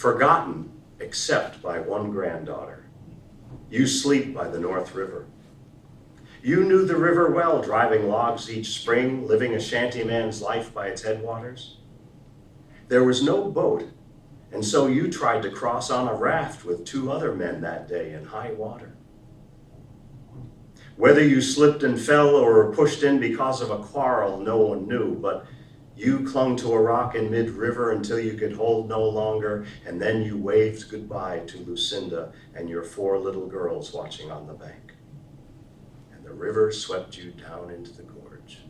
forgotten except by one granddaughter. You sleep by the North River. You knew the river well, driving logs each spring, living a shantyman's life by its headwaters. There was no boat, and so you tried to cross on a raft with 2 other men that day in high water. Whether you slipped and fell or were pushed in because of a quarrel, no one knew, but you clung to a rock in mid-river until you could hold no longer, and then you waved goodbye to Lucinda and your 4 little girls watching on the bank. And the river swept you down into the gorge.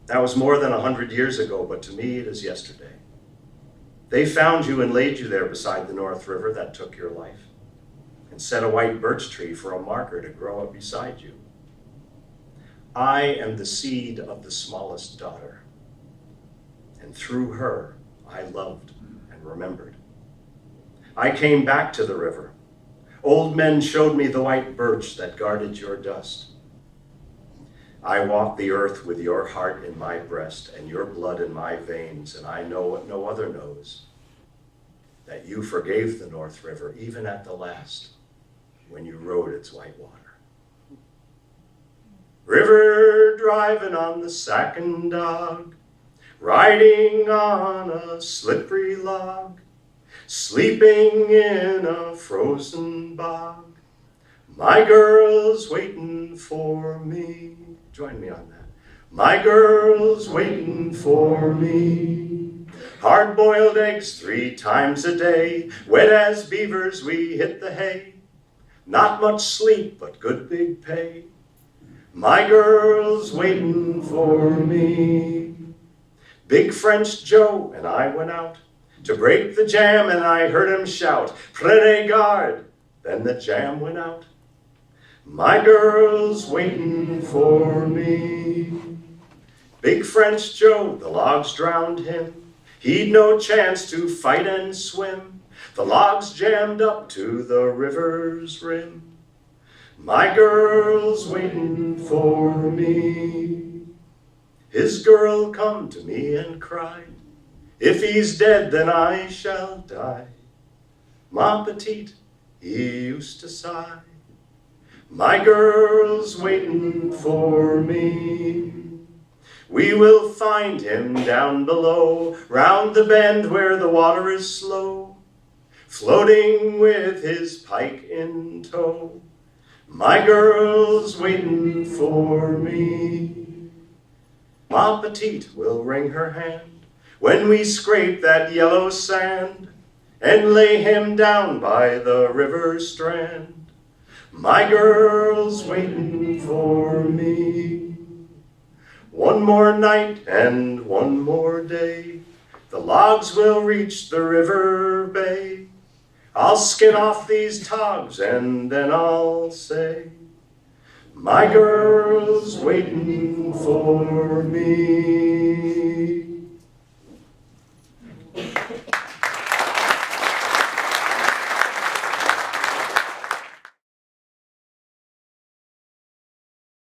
That was more than 100 years ago, but to me it is yesterday. They found you and laid you there beside the North River that took your life, and set a white birch tree for a marker to grow up beside you. I am the seed of the smallest daughter, and through her I loved and remembered. I came back to the river. Old men showed me the white birch that guarded your dust. I walk the earth with your heart in my breast and your blood in my veins, and I know what no other knows, that you forgave the North River even at the last, when you rode its white water. River driving on the Sacking Dog, riding on a slippery log, sleeping in a frozen bog. My girl's waiting for me. Join me on that. My girl's waiting for me. Hard-boiled eggs 3 times a day, wet as beavers we hit the hay. Not much sleep, but good big pay. My girl's waiting for me. Big French Joe and I went out to break the jam, and I heard him shout, "Prenez garde!" Then the jam went out. My girl's waiting for me. Big French Joe, the logs drowned him. He'd no chance to fight and swim. The logs jammed up to the river's rim. My girl's waiting for me. His girl come to me and cried, "If he's dead, then I shall die." Ma petite, he used to sigh. My girl's waiting for me. We will find him down below, round the bend where the water is slow, floating with his pike in tow. My girl's waiting for me. Ma petite will wring her hand when we scrape that yellow sand and lay him down by the river strand. My girl's waiting for me. One more night and one more day, the logs will reach the river bay. I'll skin off these togs and then I'll say, my girl's waiting for me.